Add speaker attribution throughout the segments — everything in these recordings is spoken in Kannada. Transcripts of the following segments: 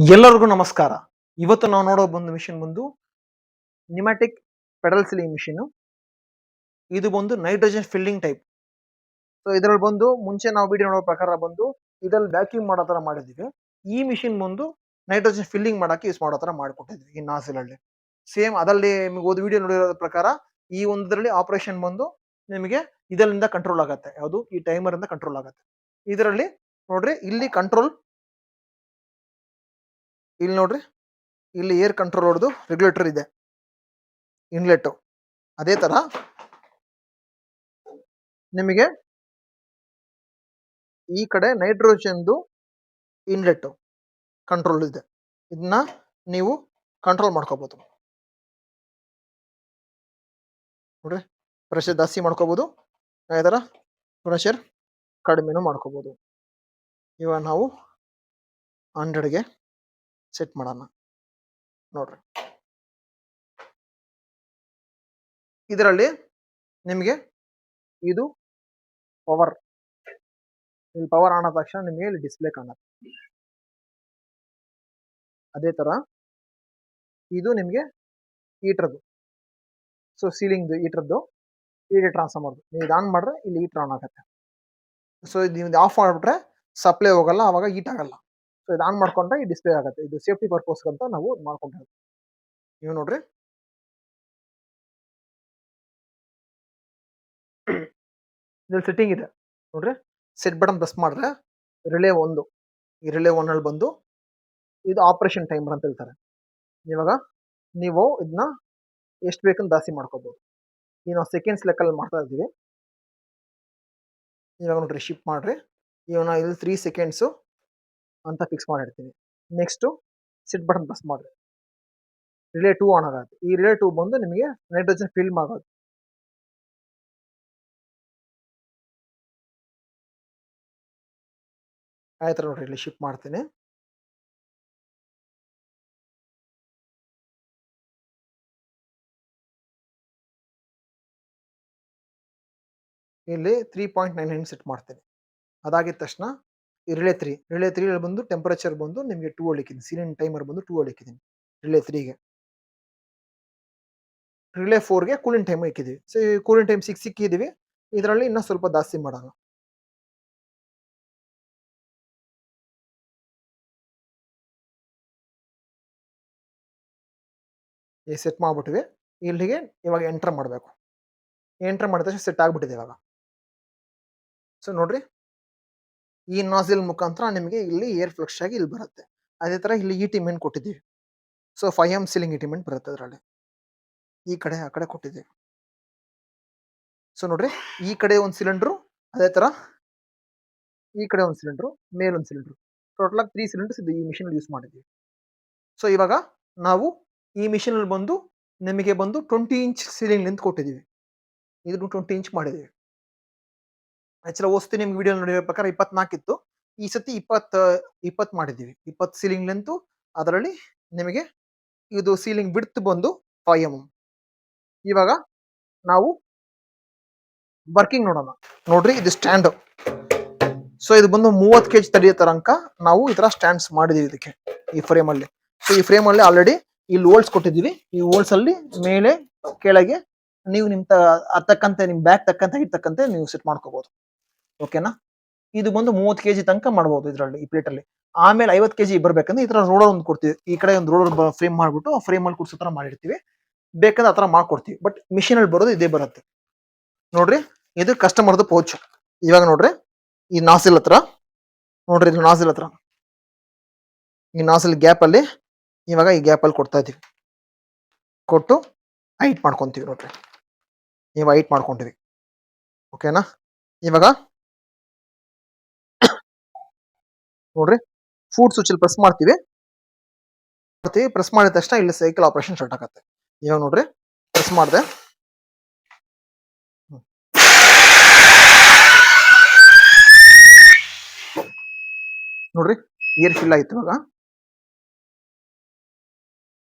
Speaker 1: ಎಲ್ಲರಿಗೂ ನಮಸ್ಕಾರ. ಇವತ್ತು ನಾವು ನೋಡೋ ಮಿಷನ್ ಬಂದು ನ್ಯೂಮ್ಯಾಟಿಕ್ ಪೆಡಲ್ ಸೀಲಿಂಗ್ ಮಿಷಿನ್. ಇದು ಬಂದು ನೈಟ್ರೋಜನ್ ಫಿಲ್ಲಿಂಗ್ ಟೈಪ್. ಸೊ ಇದರಲ್ಲಿ ಬಂದು ಮುಂಚೆ ನಾವು ವಿಡಿಯೋ ನೋಡೋ ಪ್ರಕಾರ ಬಂದು ಇದ್ರಲ್ಲಿ ವ್ಯಾಕ್ಯೂಮ್ ಮಾಡೋ ತರ ಮಾಡಿದ್ವಿ. ಈ ಮಿಷಿನ್ ಬಂದು ನೈಟ್ರೋಜನ್ ಫಿಲ್ಲಿಂಗ್ ಮಾಡಕ್ಕೆ ಯೂಸ್ ಮಾಡೋ ತರ ಮಾಡಿಕೊಟ್ಟಿದ್ವಿ ಈ ನಾಸಿಲ್ ಅಲ್ಲಿ. ಸೇಮ್ ಅದರಲ್ಲಿ ನಿಮಗೆ ಓದ್ ವಿಡಿಯೋ ನೋಡಿರೋ ಪ್ರಕಾರ ಈ ಒಂದರಲ್ಲಿ ಆಪರೇಷನ್ ಬಂದು ನಿಮಗೆ ಇದರಿಂದ ಕಂಟ್ರೋಲ್ ಆಗುತ್ತೆ. ಯಾವುದು ಈ ಟೈಮರ್ ಇಂದ ಕಂಟ್ರೋಲ್ ಆಗುತ್ತೆ. ಇದರಲ್ಲಿ ನೋಡ್ರಿ ಇಲ್ಲಿ ಕಂಟ್ರೋಲ್, ಇಲ್ಲಿ ನೋಡ್ರಿ ಇಲ್ಲಿ ಏರ್ ಕಂಟ್ರೋಲ್ ಹೊಡೆದು ರೆಗ್ಯುಲೇಟರ್ ಇದೆ, ಇನ್ಲೆಟ್. ಅದೇ ತರ ನಿಮಗೆ ಈ ಕಡೆ ನೈಟ್ರೋಜನ್ದು ಇನ್ಲೆಟ್ ಕಂಟ್ರೋಲ್ ಇದೆ. ಇದನ್ನ ನೀವು ಕಂಟ್ರೋಲ್ ಮಾಡ್ಕೋಬಹುದು. ನೋಡ್ರಿ ಪ್ರೆಷರ್ ಜಾಸ್ತಿ ಮಾಡ್ಕೋಬಹುದು, ಅದೇ ತರ ಪ್ರೆಷರ್ ಕಡಿಮೆನೂ ಮಾಡ್ಕೋಬಹುದು. ಇವಾಗ ನಾವು 100ಗೆ ಸೆಟ್ ಮಾಡೋಣ. ನೋಡ್ರಿ ಇದರಲ್ಲಿ ನಿಮಗೆ ಇದು ಪವರ್, ಇಲ್ಲಿ ಪವರ್ ಆನ್ ಆದ ತಕ್ಷಣ ನಿಮಗೆ ಇಲ್ಲಿ ಡಿಸ್ಪ್ಲೇ ಕಾಣುತ್ತೆ. ಅದೇ ತರ ಇದು ನಿಮಗೆ ಹೀಟರ್ದು, ಸೊ ಸೀಲಿಂಗ್ ಹೀಟರ್ದು ಹೀಟ್ ಟ್ರಾನ್ಸ್ಫಾರ್ಮರ್ದು. ನೀವು ಇದು ಆನ್ ಮಾಡಿದ್ರೆ ಇಲ್ಲಿ ಹೀಟರ್ ಆನ್ ಆಗುತ್ತೆ. ಸೊ ಇದು ಆಫ್ ಮಾಡಿಬಿಟ್ರೆ ಸಪ್ಲೈ ಹೋಗಲ್ಲ, ಅವಾಗ ಹೀಟ್ ಆಗಲ್ಲ. ಸೊ ಇದು ಆನ್ ಮಾಡ್ಕೊಂಡ್ರೆ ಈ ಡಿಸ್ಪ್ಲೇ ಆಗುತ್ತೆ. ಇದು ಸೇಫ್ಟಿ ಪರ್ಪಸ್ ಅಂತ ನಾವು ಮಾಡ್ಕೊಂಡಿರೋದು. ನೀವು ನೋಡ್ರಿ ಇದ್ರಲ್ಲಿ ಸೆಟ್ಟಿಂಗ್ ಇದೆ ನೋಡ್ರಿ. ಸೆಟ್ ಬಟನ್ ಪ್ರೆಸ್ ಮಾಡಿದ್ರೆ ರಿಲೇ 1, ಈ ರಿಲೇ 1 ಅಲ್ಲಿ ಬಂದು ಇದು ಆಪರೇಷನ್ ಟೈಮರ್ ಅಂತ ಹೇಳ್ತಾರೆ. ಇವಾಗ ನೀವು ಇದನ್ನ ಎಷ್ಟು ಬೇಕಂತ ಜಾಸ್ತಿ ಮಾಡ್ಕೋಬಹುದು. ಈಗ ನಾವು ಸೆಕೆಂಡ್ಸ್ ಲೆಕ್ಕಲ್ಲಿ ಮಾಡ್ತಾ ಇದ್ದೀವಿ. ಇವಾಗ ನೋಡ್ರಿ ಶಿಫ್ಟ್ ಮಾಡ್ರಿ. ಇವಾಗ ನಾವು ಇಲ್ಲಿ 3 ಸೆಕೆಂಡ್ಸು ಅಂತ ಫಿಕ್ಸ್ ಮಾಡಿರ್ತೀವಿ. ನೆಕ್ಸ್ಟು ಸೆಟ್ ಬಟನ್ ಪ್ರೆಸ್ ಮಾಡ್ರಿ, ರಿಲೇ 2 ಆನ್ ಆಗುತ್ತೆ. ಈ ರಿಲೇ 2 ಬಂದು ನಿಮಗೆ ನೈಟ್ರೋಜನ್ ಫಿಲ್ಮ್ ಆಗೋದು. ಆಯ್ತು ನೋಡ್ರಿ, ಇಲ್ಲಿ ಶಿಫ್ಟ್ ಮಾಡ್ತೀನಿ. ಇಲ್ಲಿ 3.99 ಸೆಟ್ ಮಾಡ್ತೀನಿ. ಅದಾಗಿದ ತಕ್ಷಣ ಈ ರಿಲೇ 3 ಬಂದು ಟೆಂಪರೇಚರ್ ಬಂದು ನಿಮಗೆ 2 ಅಲ್ಲಿಕ್ಕಿದ್ದೀನಿ. ಸೀಲಿಂಗ್ ಟೈಮರ್ ಬಂದು 2 ಅಲ್ಲಿಕ್ಕಿದ್ದೀನಿ ರಿಲೇ 3ಗೆ. ರಿಲೇ 4ಗೆ ಕೂಲಿಂಗ್ ಟೈಮ್ ಇಕ್ಕಿದ್ದೀವಿ. ಸೊ ಈ ಕೂಲಿಂಗ್ ಟೈಮ್ 6 ಇಕ್ಕಿದ್ದೀವಿ. ಇದರಲ್ಲಿ ಇನ್ನೂ ಸ್ವಲ್ಪ ಜಾಸ್ತಿ ಮಾಡೋಣ. ಈ ಸೆಟ್ ಮಾಡ್ಬಿಟ್ಟಿವಿ. ಇಲ್ಲಿಗೆ ಇವಾಗ ಎಂಟರ್ ಮಾಡಬೇಕು. ಎಂಟರ್ ಮಾಡಿದ ತಕ್ಷಣ ಸೆಟ್ ಆಗ್ಬಿಟ್ಟಿದೆ ಇವಾಗ. ಸೊ ನೋಡ್ರಿ, ಈ ನಾಸಿಲ್ ಮುಖಾಂತರ ನಿಮಗೆ ಇಲ್ಲಿ ಏರ್ ಫ್ಲಕ್ಸ್ ಆಗಿ ಇಲ್ಲಿ ಬರುತ್ತೆ. ಅದೇ ತರ ಇಲ್ಲಿ ಇಟಿಮೆಂಟ್ ಕೊಟ್ಟಿದ್ದೀವಿ. ಸೊ 5M ಸೀಲಿಂಗ್ ಇಟಿಮೆಂಟ್ ಬರುತ್ತೆ ಅದರಲ್ಲಿ. ಈ ಕಡೆ ಆ ಕಡೆ ಕೊಟ್ಟಿದ್ದೀವಿ. ಸೊ ನೋಡ್ರಿ, ಈ ಕಡೆ ಒಂದು ಸಿಲಿಂಡ್ರು, ಅದೇ ತರ ಈ ಕಡೆ ಒಂದು ಸಿಲಿಂಡ್ರು, ಮೇಲೊಂದು ಸಿಲಿಂಡ್ರು, ಟೋಟಲ್ ಆಗಿ 3 ಸಿಲಿಂಡರ್ಸ್ ಈ ಮಿಷಿನ್ ಯೂಸ್ ಮಾಡಿದ್ದೀವಿ. ಸೊ ಇವಾಗ ನಾವು ಈ ಮಿಷಿನ್ ಅಲ್ಲಿ ಬಂದು ನಿಮಗೆ ಬಂದು 20 ಇಂಚ್ ಸೀಲಿಂಗ್ ಲೆಂತ್ ಕೊಟ್ಟಿದ್ದೀವಿ. ಇದನ್ನು 20 ಇಂಚ್ ಮಾಡಿದ್ದೀವಿ. ಆಕ್ಚುಲಿ ಹೋಸ್ತಿ ನಿಮ್ಗೆ ವಿಡಿಯೋ ನೋಡಿರೋ ಪ್ರಕಾರ 24 ಇತ್ತು. ಈ ಸತಿ 20 ಮಾಡಿದ್ದೀವಿ. 20 ಸೀಲಿಂಗ್ ಲೆಂತ್. ಅದರಲ್ಲಿ ನಿಮಗೆ ಇದು ಸೀಲಿಂಗ್ ವಿಡ್ತ್ ಬಂದು 5 mm. ಇವಾಗ ನಾವು ವರ್ಕಿಂಗ್ ನೋಡೋಣ. ನೋಡ್ರಿ, ಇದು ಸ್ಟ್ಯಾಂಡ್. ಸೊ ಇದು ಬಂದು 30 kg ತಡೆಯೋ ತನಕ ನಾವು ಈ ತರ ಸ್ಟ್ಯಾಂಡ್ಸ್ ಮಾಡಿದೀವಿ ಇದಕ್ಕೆ, ಈ ಫ್ರೇಮ್ ಅಲ್ಲಿ. ಸೊ ಈ ಫ್ರೇಮ್ ಅಲ್ಲಿ ಆಲ್ರೆಡಿ ಇಲ್ಲಿ ಹೋಲ್ಸ್ ಕೊಟ್ಟಿದ್ದೀವಿ. ಈ ಹೋಲ್ಸ್ ಅಲ್ಲಿ ಮೇಲೆ ಕೆಳಗೆ ನೀವು ನಿಮ್ ತಕ್ಕಂತೆ, ನಿಮ್ ಬ್ಯಾಗ್ ತಕ್ಕಂತೆ ಇರ್ತಕ್ಕಂತೆ ನೀವು ಸೆಟ್ ಮಾಡ್ಕೋಬಹುದು. ಓಕೆನಾ? ಇದು ಬಂದು 30 kg ತನಕ ಮಾಡಬಹುದು ಇದರಲ್ಲಿ, ಈ ಪ್ಲೇಟ್ ಅಲ್ಲಿ. ಆಮೇಲೆ 50 kg ಬರ್ಬೇಕಂದ್ರೆ ಈ ತರ ರೋಲರ್ ಒಂದು ಕೊಡ್ತೀವಿ. ಈ ಕಡೆ ಒಂದು ರೋಲರ್ ಫ್ರೇಮ್ ಮಾಡ್ಬಿಟ್ಟು ಆ ಫ್ರೇಮ್ ಅಲ್ಲಿ ಕೂರ್ಸೋ ತರ ಮಾಡಿರ್ತೀವಿ. ಬೇಕಂದ್ರೆ ಆ ತರ ಮಾಡ್ಕೊಡ್ತೀವಿ. ಬಟ್ ಮಿಷಿನ್ ಅಲ್ಲಿ ಬರೋದು ಇದೇ ಬರುತ್ತೆ. ನೋಡ್ರಿ, ಇದು ಕಸ್ಟಮರ್ದು ಪೌಚ್. ಇವಾಗ ನೋಡ್ರಿ, ಈ ನಾಸಿಲ್ ಹತ್ರ ನೋಡ್ರಿ, ಇದು ನಾಸಿಲ್ ಹತ್ರ ಈ ನಾಸಿಲ್ ಗ್ಯಾಪ್ ಅಲ್ಲಿ ಇವಾಗ ಈ ಗ್ಯಾಪ್ ಅಲ್ಲಿ ಕೊಡ್ತಾ ಇದೀವಿ. ಕೊಟ್ಟು ಹೈಟ್ ಮಾಡ್ಕೊಂತೀವಿ. ನೋಡ್ರಿ, ನೀವು ಹೈಟ್ ಮಾಡ್ಕೊಂತೀವಿ. ಓಕೆನಾ? ಇವಾಗ ನೋಡ್ರಿ, ಫುಡ್ ಸ್ವಿಚ್ ಅಲ್ಲಿ ಪ್ರೆಸ್ ಮಾಡ್ತೀವಿ. ಪ್ರೆಸ್ ಮಾಡಿದ ತಕ್ಷಣ ಇಲ್ಲಿ ಸೈಕಲ್ ಆಪರೇಷನ್ ಸ್ಟಾರ್ಟ್ ಆಗುತ್ತೆ. ಇವಾಗ ನೋಡ್ರಿ, ಪ್ರೆಸ್ ಮಾಡಿದೆ. ನೋಡ್ರಿ, ಏರ್ ಫಿಲ್ ಆಯ್ತು.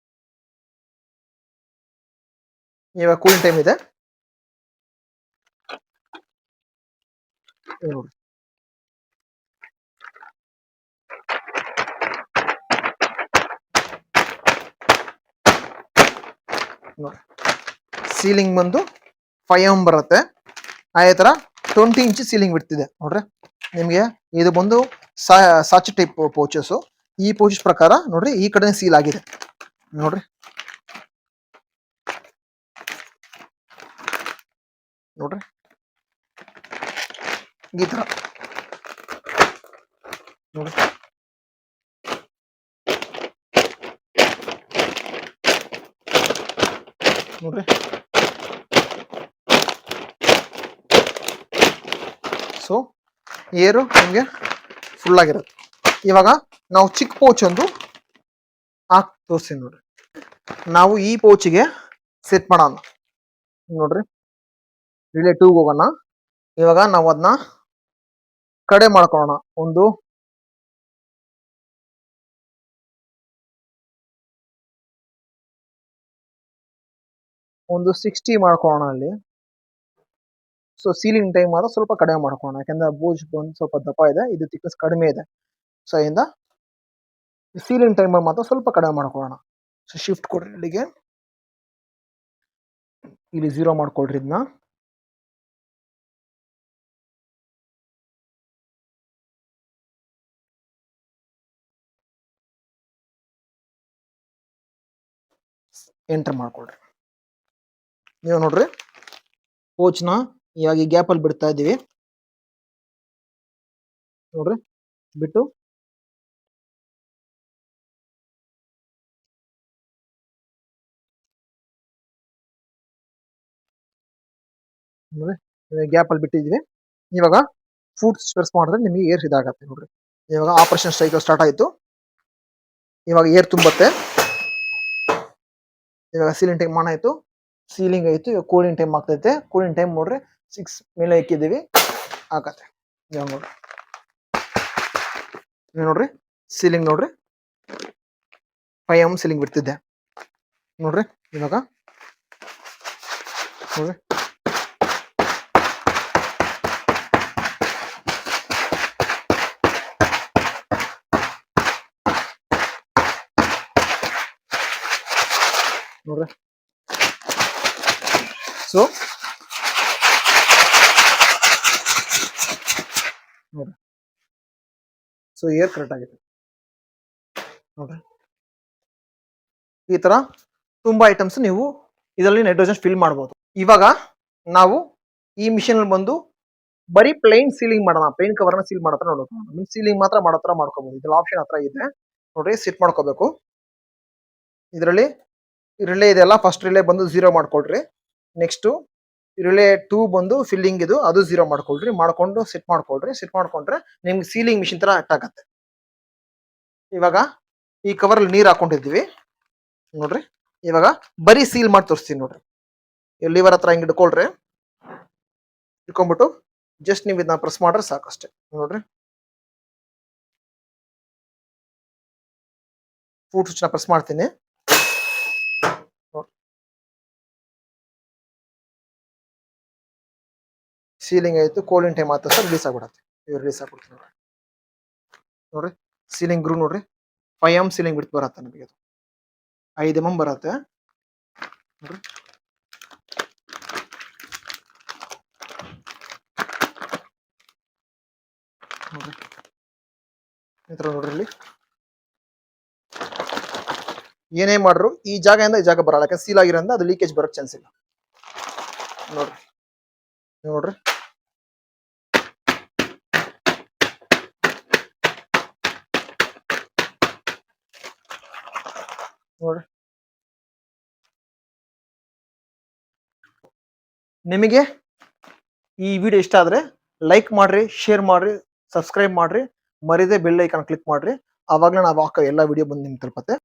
Speaker 1: ಇವಾಗ ಕೂಲಿಂಗ್ ಟೈಮ್ ಇದೆ. ನೋಡ್ರಿ, ನೋಡ್ರಿ ಸೀಲಿಂಗ್ ಬಂದು 5 mm ಬರುತ್ತೆ. ಅದೇ ತರ 20 ಇಂಚ್ ಸೀಲಿಂಗ್ ಬಿಡ್ತಿದೆ ನೋಡ್ರಿ. ನಿಮಗೆ ಇದು ಬಂದು ಸಾಚ್ ಟೈಪ್ ಪೌಚಸ್. ಈ ಪೌಚಸ್ ಪ್ರಕಾರ ನೋಡ್ರಿ ಈ ಕಡೆ ಸೀಲ್ ಆಗಿದೆ ನೋಡ್ರಿ. ನೋಡ್ರಿ ಈ ತರ ನೋಡ್ರಿ. ನೋಡ್ರಿ ಸೊ ಏರು ನಿಮಗೆ ಫುಲ್ ಆಗಿರುತ್ತೆ. ಇವಾಗ ನಾವು ಚಿಕ್ಕ ಪೌಚ್ ಒಂದು ತೋರಿಸ್ತೀನಿ ನೋಡ್ರಿ. ನಾವು ಈ ಪೌಚಿಗೆ ಸೆಟ್ ಮಾಡೋಣ ನೋಡ್ರಿ. ರಿಲೇ 2 ಹೋಗೋಣ. ಇವಾಗ ನಾವು ಅದನ್ನ ಕಡೆ ಮಾಡ್ಕೊಳ್ಳೋಣ. ಒಂದು 60 ಮಾಡ್ಕೊಳ್ಳೋಣ ಅಲ್ಲಿ. ಸೊ ಸೀಲಿಂಗ್ ಟೈಮ್ ಮಾತ್ರ ಸ್ವಲ್ಪ ಕಡಿಮೆ ಮಾಡ್ಕೊಳ್ಳೋಣ, ಯಾಕಂದ್ರೆ ಬೋಜ್ ಬಂದು ಸ್ವಲ್ಪ ದಪ್ಪ ಇದೆ, ಇದು ಥಿಕ್ನೆಸ್ ಕಡಿಮೆ ಇದೆ. ಸೊ ಇಂದ ಸೀಲಿಂಗ್ ಟೈಮ್ ಮಾತ್ರ ಸ್ವಲ್ಪ ಕಡಿಮೆ ಮಾಡ್ಕೊಳ್ಳೋಣ. ಸೊ ಶಿಫ್ಟ್ ಕೊಡ್ರಿ ಇಲ್ಲಿಗೆ, ಇಲ್ಲಿ 0 ಮಾಡ್ಕೊಳ್ರಿ. ಇದನ್ನ ಎಂಟರ್ ಮಾಡ್ಕೊಳ್ರಿ. ನೀವು ನೋಡ್ರಿ ಪೋಚ್ನ ಇವಾಗ ಈ ಗ್ಯಾಪ್ ಅಲ್ಲಿ ಬಿಡ್ತಾ ಇದ್ದೀವಿ ನೋಡ್ರಿ. ಬಿಟ್ಟು ನೋಡ್ರಿ ಗ್ಯಾಪ್ ಅಲ್ಲಿ ಬಿಟ್ಟಿದ್ವಿ. ಇವಾಗ ಫುಟ್ ಸ್ಪರ್ಸ್ ಮಾಡಿದ್ರೆ ನಿಮಗೆ ಏರ್ ಇದಾಗತ್ತೆ ನೋಡ್ರಿ. ಇವಾಗ ಆಪರೇಷನ್ ಸೈಕಲ್ ಸ್ಟಾರ್ಟ್ ಆಯ್ತು. ಇವಾಗ ಏರ್ ತುಂಬತ್ತೆ. ಇವಾಗ ಸೀಲಿಂಗ್ ಟೈಮ್ ಆನ್ ಆಯ್ತು, ಸೀಲಿಂಗ್ ಆಯ್ತು. ಇವಾಗ ಕೂಲಿಂಗ್ ಟೈಮ್ ಆಗ್ತೈತೆ. ಕೂಲಿಂಗ್ ಟೈಮ್ ನೋಡ್ರಿ 6 ಮೇಲೆ ಇಕ್ಕಿದ್ದೀವಿ, ಆಗತ್ತೆ. ಇವಾಗ ನೋಡ್ರಿ, ನೋಡ್ರಿ ಸೀಲಿಂಗ್ ನೋಡ್ರಿ 5 mm ಸೀಲಿಂಗ್ ಬಿಡ್ತಿದ್ದೆ ನೋಡ್ರಿ. ಇವಾಗ ನೋಡ್ರಿ ನೋಡ್ರಿ. ಸೊ ನೋಡ್ರಿ, ಸೊ ಏರ್ ಕರೆಕ್ಟ್ ಆಗಿದೆ ನೋಡ್ರಿ. ಈ ತರ ತುಂಬಾ ಐಟಮ್ಸ್ ನೀವು ಇದರಲ್ಲಿ ನೈಟ್ರೋಜನ್ ಫಿಲ್ ಮಾಡಬಹುದು. ಇವಾಗ ನಾವು ಈ ಮಿಷನ್ ಅಲ್ಲಿ ಬಂದು ಬರೀ ಪ್ಲೈನ್ ಸೀಲಿಂಗ್ ಮಾಡೋಣ, ಪ್ಲೈನ್ ಕವರ್ ನ ಸೀಲ್ ಮಾಡತ್ರ ನೋಡೋಣ. ಸೀಲಿಂಗ್ ಮಾತ್ರ ಮಾಡತ್ರ ಮಾಡ್ಕೋಬಹುದು. ಇದ್ರಲ್ಲಿ ಆಪ್ಷನ್ ಹತ್ರ ಇದೆ ನೋಡ್ರಿ. ಸೆಟ್ ಮಾಡ್ಕೋಬೇಕು. ಇದರಲ್ಲಿ ರಿಲೇ ಇದೆಲ್ಲ ಫಸ್ಟ್ ರಿಲೇ ಬಂದು 0 ಮಾಡ್ಕೊಳ್ರಿ. ನೆಕ್ಸ್ಟ್ ರಿಲೇ 2 ಬಂದು ಫಿಲ್ಲಿಂಗ್ ಇದು, ಅದು 0 ಮಾಡ್ಕೊಳ್ರಿ. ಮಾಡ್ಕೊಂಡು ಸೆಟ್ ಮಾಡ್ಕೊಳ್ರಿ. ಸೆಟ್ ಮಾಡ್ಕೊಂಡ್ರೆ ನಿಮ್ಗೆ ಸೀಲಿಂಗ್ ಮಿಷಿನ್ ತರ ಅಟ್ ಆಗತ್ತೆ. ಇವಾಗ ಈ ಕವರ್ ಅಲ್ಲಿ ನೀರ್ ಹಾಕೊಂಡಿದ್ದೀವಿ ನೋಡ್ರಿ. ಇವಾಗ ಬರೀ ಸೀಲ್ ಮಾಡಿ ತೋರಿಸ್ತೀನಿ ನೋಡ್ರಿ. ಲಿವರ್ ಹತ್ರ ಹಿಂಗ್ ಹಿಡ್ಕೊಳ್ರಿ. ಇಟ್ಕೊಂಡ್ಬಿಟ್ಟು ಜಸ್ಟ್ ನೀವು ಇದನ್ನ ಪ್ರೆಸ್ ಮಾಡ್ರೆ ಸಾಕಷ್ಟೇ ನೋಡ್ರಿ. ಫುಟ್ ಸ್ವಿಚ್ ನ ಪ್ರೆಸ್ ಮಾಡ್ತೀನಿ. ಸೀಲಿಂಗ್ ಆಯ್ತು. ಕೂಲಿಂಗ್ ಟೈಮ್ ಆಯ್ತು ಸರ್, ರಿಲೀಸ್ ಆಗ್ಬಿಡತ್ತೆ. ಇವಾಗ ರಿಲೀಸ್ ಆಗ್ಬಿಡ್ತೀನಿ ನೋಡ್ರಿ. ಸೀಲಿಂಗ್ ಗ್ರೂ ನೋಡ್ರಿ 5 mm ಸೀಲಿಂಗ್ ಬಿಟ್ಟು ಬರತ್ತೆ. ನಮಗೆ ಅದು 5 mm ಬರತ್ತೆ ನೋಡ್ರಿ. ನೋಡ್ರಿ ಈ ತರ ನೋಡ್ರಿ. ಇಲ್ಲಿ ಏನೇ ಮಾಡ್ರು ಈ ಜಾಗದಿಂದ ಈ ಜಾಗ ಬರಲ್ಲ, ಯಾಕಂದ್ರೆ ಸೀಲ್ ಆಗಿರೋದ್ರಿಂದ ಅದು ಲೀಕೇಜ್ ಬರೋಕ್ ಚಾನ್ಸ್ ಇಲ್ಲ ನೋಡ್ರಿ. ನೋಡ್ರಿ ನೋಡ್ರಿ. ನಿಮಗೆ ಈ ವಿಡಿಯೋ ಇಷ್ಟ ಆದ್ರೆ ಲೈಕ್ ಮಾಡ್ರಿ, ಶೇರ್ ಮಾಡ್ರಿ, ಸಬ್ಸ್ಕ್ರೈಬ್ ಮಾಡ್ರಿ, ಮರಿದೆ ಬೆಲ್ ಐಕಾನ್ ಕ್ಲಿಕ್ ಮಾಡ್ರಿ. ಅವಾಗಲೇ ನಾವು ಹಾಕೋ ಎಲ್ಲ ವಿಡಿಯೋ ಬಂದು ನಿಮ್ಗೆ ತಲುಪತ್ತೆ.